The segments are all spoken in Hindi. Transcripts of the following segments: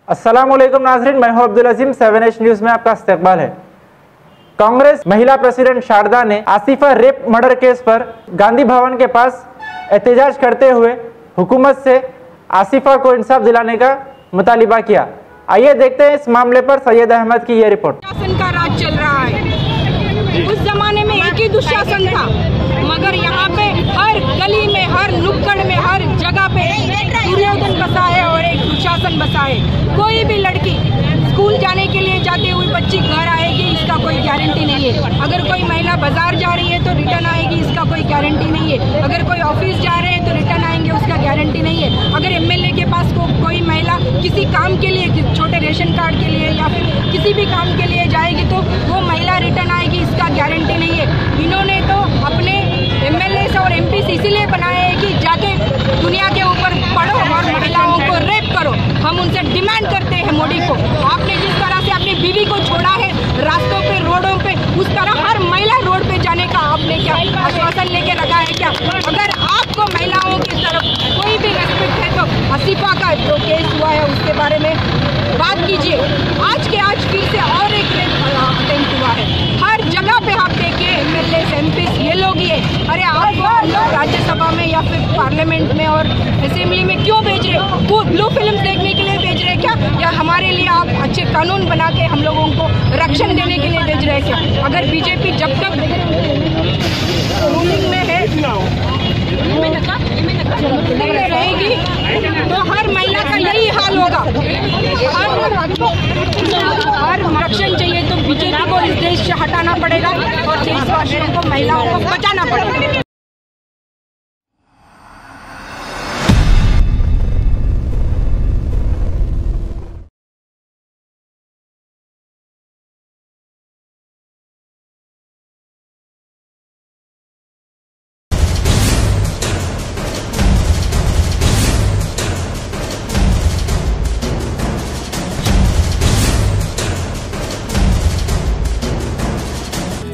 अस्सलामुअलैकुम नाज़रीन, मैं हूं अब्दुल अजीम। 7H न्यूज़ में आपका इस्तकबाल है। कांग्रेस महिला प्रेसिडेंट शारदा ने आसिफा रेप मर्डर केस पर गांधी भवन के पास एहतजाज करते हुए हुकूमत से आसिफा को इंसाफ दिलाने का मुतालिबा किया। आइए देखते हैं इस मामले पर सैयद अहमद की ये रिपोर्ट। दुशासन का राज चल रहा है। उस जमाने में एक ही दुशासन था, मगर यहाँ पे हर गली में, हर नुक्कड़ में, हर जगह पे दुर्योधन बसा है और एक दुशासन बसा है। कोई भी लड़की स्कूल जाने के लिए जाते हुए बच्ची घर आएगी, इसका कोई गारंटी नहीं है। अगर कोई महिला बाजार जा रही है तो रिटर्न आएगी, इसका कोई गारंटी नहीं है। अगर कोई ऑफिस जा रहे हैं तो रिटर्न आएंगे, उसका गारंटी नहीं है। अगर एमएलए के पास कोई महिला किसी काम के लिए, छोटे रेशन कार्ड के लिए या फिर किसी भी काम के लिए जाएगी तो वो महिला रिटर्न आएगी, इसका गारंटी नहीं है। इन्होंने तो अपने एमएलए और एमपी इसीलिए बनाए हैं कि जाके दुनिया के ऊपर पढ़ो और महिलाओं को रेप करो। हम उनसे डिमांड करते हैं मोदी को, आपने जिस तरह से अपनी बीवी को छोड़ा है रास्तों पे, रोडों पे, उस तरह हर महिला रोड पे जाने का आपने क्या आश्वासन लेके रखा है क्या? अगर आपको महिलाओं की तरफ कोई भी रेस्पेक्ट है तो आसिफा का जो केस हुआ है उसके बारे में बात कीजिए। आज के आज फिर से और एक अटेम्प्ट हुआ है। हर जगह पे आप देखिए एमएलए एमपी ये लोग ही है। अरे आपको हम लोग राज्यसभा में या फिर पार्लियामेंट में और असेंबली में क्यों भेज रहे हो? वो ब्लू फिल्म देखने के लिए भेज रहे हैं क्या, या हमारे लिए आप अच्छे कानून बना के हम लोगों को रक्षण देने के लिए भेज रहे हैं क्या? अगर बीजेपी जब तक रूलिंग में है रहेगी तो हर महिला का यही हाल होगा। हर रक्षण चाहिए तो बीजेपी को इस देश से हटाना पड़ेगा और देशवासियों को, महिलाओं को बचाना पड़ेगा।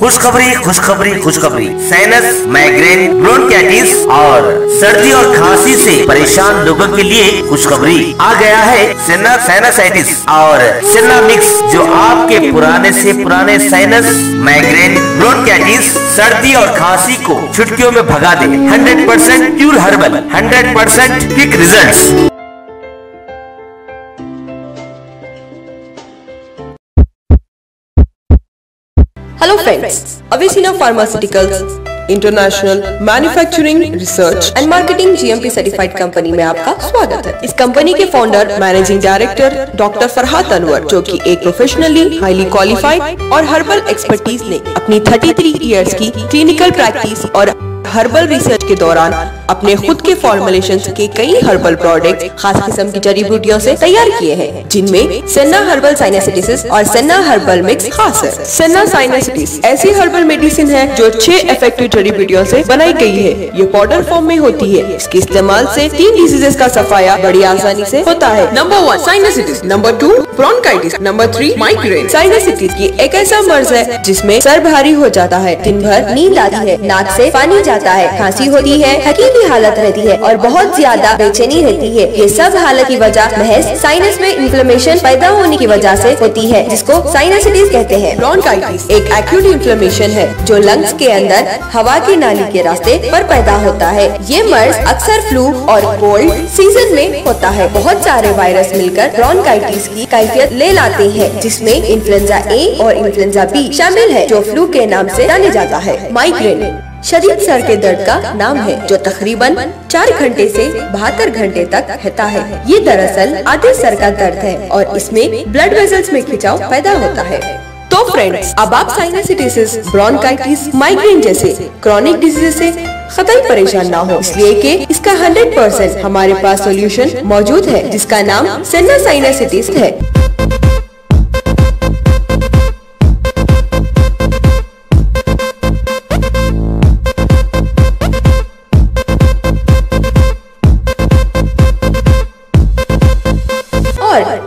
खुशखबरी खुशखबरी खुशखबरी। साइनस, माइग्रेन, ब्रोंकाइटिस और सर्दी और खांसी से परेशान लोगों के लिए खुशखबरी। आ गया है सेना साइनसाइटिस और सेना मिक्स, जो आपके पुराने से पुराने साइनस, माइग्रेन, ब्रोंकाइटिस, सर्दी और खांसी को चुटकियों में भगा दे। 100% pure herbal, 100% quick results. Hello friends, Avicenna Pharmaceuticals international manufacturing research and marketing GMP certified company में आपका स्वागत है। इस कंपनी के founder managing director doctor Farhat Anwar, जो कि एक प्रोफेशनली हाईली क्वालिफाइड और हर्बल एक्सपर्टीज ने अपनी 33 इयर्स की क्लिनिकल प्रैक्टिस और हर्बल रिसर्च के दौरान अपने खुद के फॉर्मुलेशंस के कई हर्बल प्रोडक्ट खास किस्म की जड़ी बूटियों से तैयार किए हैं, जिनमें सेना हर्बल साइनसाइटिस और सेना हर्बल मिक्स खास है। सेना साइनसाइटिस ऐसी हर्बल मेडिसिन है जो 6 इफेक्टिव जड़ी बूटियों से बनाई गई है। ये पाउडर फॉर्म में होती है। इसके इस्तेमाल से 3 डिजीजेस का सफाया बड़ी आसानी से होता है। Number 1 sinusitis, number 2 bronchitis, number 3 migraine. Sinusitis ये एक ऐसा मर्ज है जिसमें सर भारी हो जाता है, दिन भर नींद आती है, नाक से पानी जाता है, खांसी होती है, हकीकी हालत रहती है और बहुत ज्यादा बेचैनी रहती है। ये सब हालत की वजह महज साइनस में इन्फ्लेमेशन पैदा होने की वजह से होती है, जिसको साइनसाइटिस कहते हैं। ब्रोंकाइटिस एक एक्यूट इन्फ्लेमेशन है जो लंग्स के अंदर हवा की नाली के रास्ते पर पैदा होता है। ये मर्ज अक्सर फ्लू और कोल्ड सीजन में होता है। बहुत सारे वायरस मिलकर ब्रोंकाइटिस की कैफियत ले लाते हैं, जिसमें इन्फ्लुएंजा ए और इन्फ्लुएंजा बी शामिल है, जो फ्लू के नाम से जाने जाता है। माइग्रेन शदीद सर के दर्द का नाम है, जो तकरीबन 4 घंटे से 72 घंटे तक रहता है। ये दरअसल आधे सर का दर्द है और इसमें ब्लड वेसल्स में खिंचाव पैदा होता है। तो फ्रेंड्स, अब आप साइनसाइटिस, ब्रोंकाइटिस, माइग्रेन जैसे क्रॉनिक डिजीज से कतई परेशान ना हो, इसलिए कि इसका 100% हमारे पास सोल्यूशन मौजूद है, जिसका नाम सेना साइनसाइटिस है।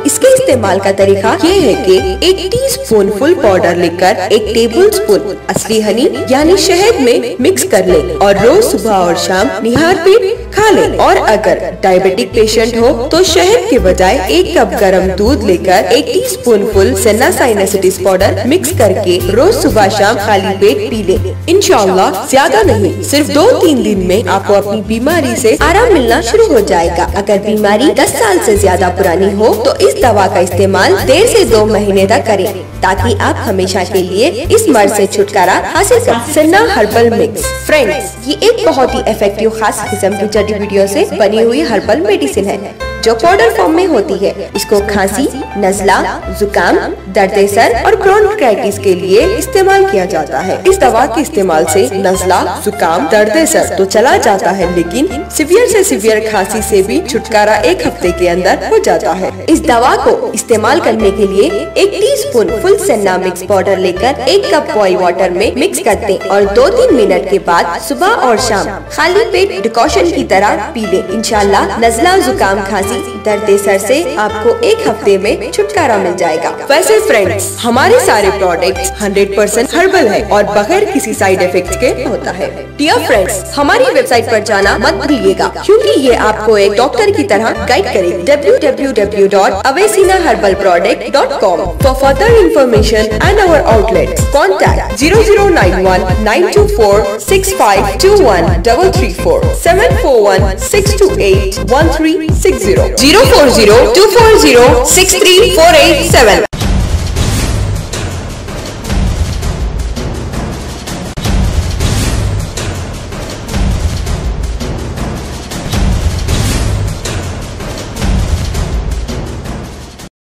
इसके इस्तेमाल का तरीका ये है कि 1 टीस्पून फुल पाउडर लेकर 1 टेबलस्पून असली हनी यानी शहद में मिक्स कर लें और रोज सुबह और शाम निहार पेट खा लें। और अगर डायबिटिक पेशेंट हो तो शहद के बजाय 1 कप गरम दूध लेकर 1 टीस्पून फुल सेना साइनोसिटिस पाउडर मिक्स करके रोज सुबह शाम खाली पेट पी लें। इंशाअल्लाह ज्यादा नहीं, सिर्फ 2-3 दिन में आपको अपनी बीमारी से आराम मिलना शुरू हो जाएगा। अगर बीमारी 10 साल से ज्यादा पुरानी हो तो इस दवा का इस्तेमाल 1.5 से 2 महीने तक करें ताकि आप हमेशा के लिए इस मर्ज से छुटकारा हासिल कर। सन्ना हर्बल मिक्स। फ्रेंड्स, ये एक बहुत ही इफेक्टिव खास किस्म की जड़ी बूटियों से बनी हुई हर्बल मेडिसिन है जो पाउडर फॉर्म में होती है। इसको खांसी, नजला, जुकाम, दर्द सर और ब्रोंकाइटिस के लिए इस्तेमाल किया जाता है। इस दवा के इस्तेमाल से नजला, जुकाम, दर्द सर तो चला जाता है, लेकिन सीवियर से सीवियर खांसी से भी छुटकारा 1 हफ्ते के अंदर हो जाता है। इस दवा को इस्तेमाल करने के लिए 1 टीस्पून फुल सेना मिक्स पाउडर लेकर 1 कप बॉइल वाटर में मिक्स कर दें और 2-3 मिनट के बाद सुबह और शाम खाली पेट डिकॉशन की तरह पी लें। इंशाल्लाह नजला, जुकाम, खांसी, दर्द सर से आपको 1 हफ्ते में छुटकारा मिल जाएगा। वैसे फ्रेंड्स, हमारे सारे प्रोडक्ट्स 100% हर्बल है और बगैर किसी साइड इफेक्ट के होता है। डियर फ्रेंड्स, हमारी वेबसाइट पर जाना मत भूलिएगा क्योंकि ये आपको एक डॉक्टर की तरह गाइड करेगी। www.avesinaherbalproduct.com For further information and our outlets, contact 0091-924-6521 334 741-628-1360 040-240-63487